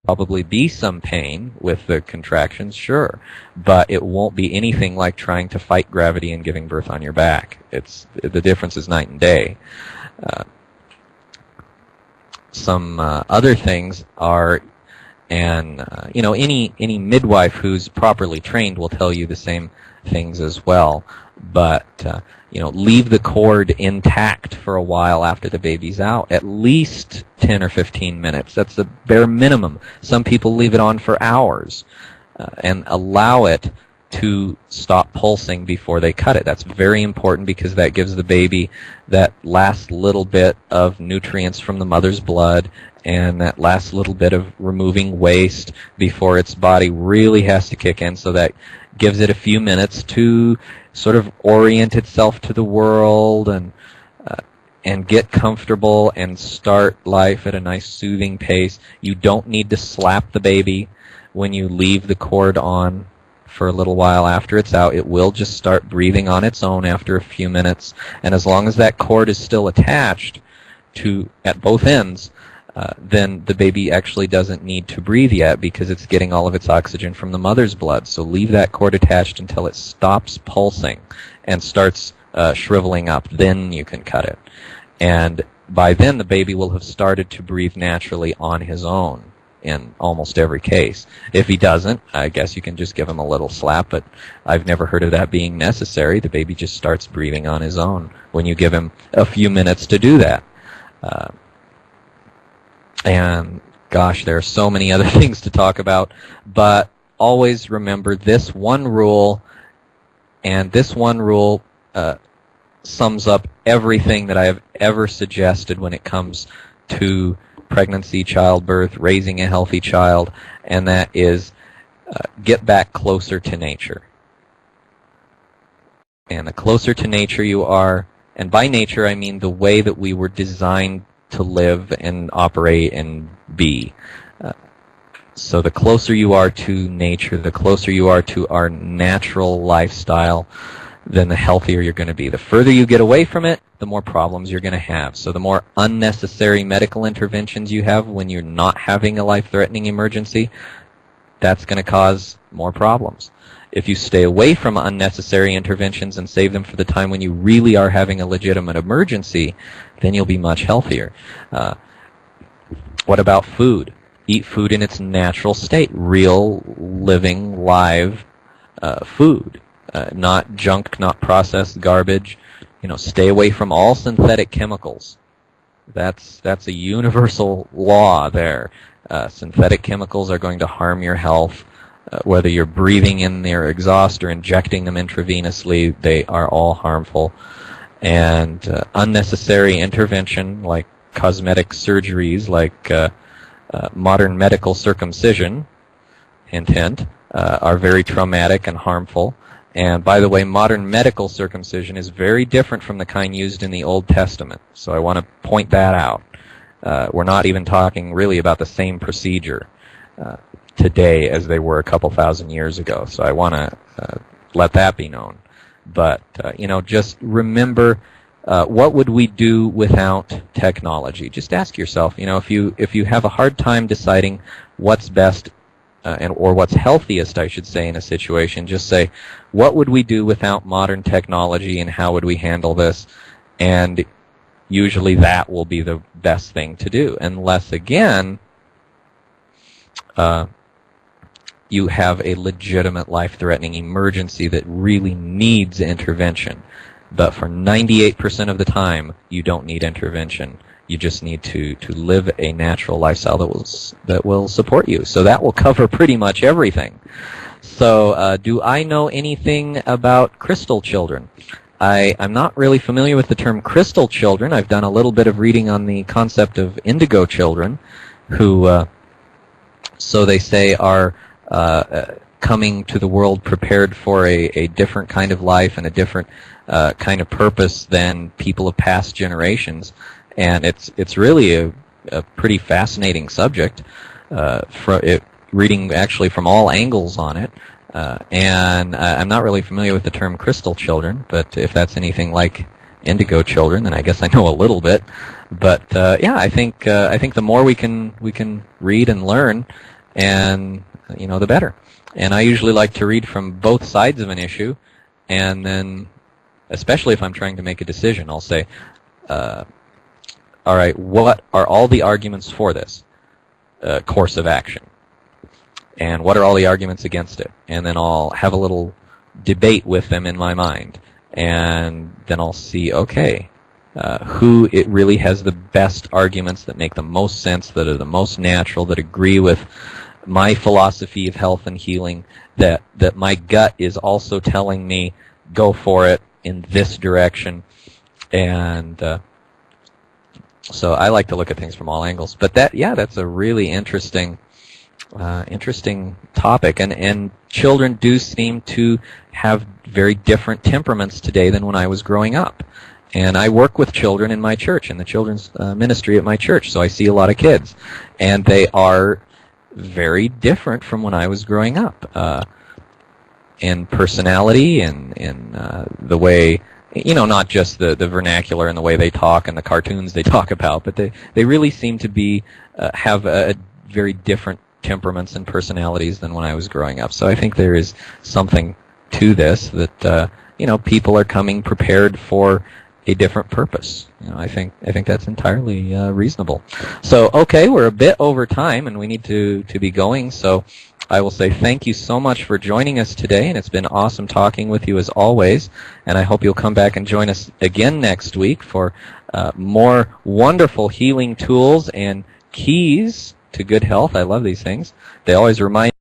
probably be some pain with the contractions, sure, but it won't be anything like trying to fight gravity and giving birth on your back. The difference is night and day. Some other things are, and any midwife who's properly trained will tell you the same things as well. But leave the cord intact for a while after the baby's out, at least 10 or 15 minutes. That's the bare minimum. Some people leave it on for hours, and allow it to stop pulsing before they cut it. That's very important because that gives the baby that last little bit of nutrients from the mother's blood and that last little bit of removing waste before its body really has to kick in. So that gives it a few minutes to sort of orient itself to the world and get comfortable and start life at a nice soothing pace. You don't need to slap the baby when you leave the cord on for a little while after it's out. It will just start breathing on its own after a few minutes, and as long as that cord is still attached to at both ends, then the baby actually doesn't need to breathe yet because it's getting all of its oxygen from the mother's blood. So leave that cord attached until it stops pulsing and starts shriveling up. Then you can cut it. And by then the baby will have started to breathe naturally on his own in almost every case. If he doesn't, I guess you can just give him a little slap, but I've never heard of that being necessary. The baby just starts breathing on his own when you give him a few minutes to do that. And gosh, there are so many other things to talk about, but always remember this one rule, and this one rule sums up everything that I have ever suggested when it comes to pregnancy, childbirth, raising a healthy child, and that is get back closer to nature. And the closer to nature you are, and by nature I mean the way that we were designed to live and operate and be. So the closer you are to nature, the closer you are to our natural lifestyle, then the healthier you're going to be. The further you get away from it, the more problems you're going to have. So the more unnecessary medical interventions you have when you're not having a life-threatening emergency, that's going to cause more problems. If you stay away from unnecessary interventions and save them for the time when you really are having a legitimate emergency, then you'll be much healthier. What about food? Eat food in its natural state, real, living, live food. Not junk, not processed garbage. Stay away from all synthetic chemicals. That's a universal law there. Synthetic chemicals are going to harm your health. Whether you're breathing in their exhaust or injecting them intravenously, they are all harmful. And unnecessary intervention, like cosmetic surgeries, like modern medical circumcision, hint, hint, are very traumatic and harmful. And by the way, modern medical circumcision is very different from the kind used in the Old Testament. So I want to point that out. We're not even talking really about the same procedure today as they were a couple thousand years ago. So I want to let that be known. But, just remember, what would we do without technology? Just ask yourself, if you have a hard time deciding what's best or what's healthiest, I should say, in a situation, just say, what would we do without modern technology and how would we handle this? And usually that will be the best thing to do, unless, again, you have a legitimate life-threatening emergency that really needs intervention. But for 98% of the time, you don't need intervention. You just need to live a natural lifestyle that will support you. So that will cover pretty much everything. So do I know anything about crystal children? I'm not really familiar with the term crystal children. I've done a little bit of reading on the concept of indigo children, who, so they say, are coming to the world prepared for a different kind of life and a different kind of purpose than people of past generations. And it's really a pretty fascinating subject, reading actually from all angles on it. And I'm not really familiar with the term crystal children, but if that's anything like indigo children, then I guess I know a little bit. But yeah, I think the more we can read and learn, and the better. And I usually like to read from both sides of an issue, and then, especially if I'm trying to make a decision, I'll say, all right, what are all the arguments for this course of action? And what are all the arguments against it? And then I'll have a little debate with them in my mind. And then I'll see, okay, who it really has the best arguments that make the most sense, that are the most natural, that agree with my philosophy of health and healing, that my gut is also telling me, go for it in this direction. And so I like to look at things from all angles. But that's a really interesting topic. And children do seem to have very different temperaments today than when I was growing up. And I work with children in my church, in the children's ministry at my church, so I see a lot of kids. And they are very different from when I was growing up, in personality and in the way, not just the vernacular and the way they talk and the cartoons they talk about, but they really seem to be have a very different temperaments and personalities than when I was growing up. So I think there is something to this, that people are coming prepared for a different purpose. I think that's entirely reasonable. So, okay, we're a bit over time, and we need to be going. So, I will say thank you so much for joining us today, and it's been awesome talking with you as always. And I hope you'll come back and join us again next week for more wonderful healing tools and keys to good health. I love these things. They always remind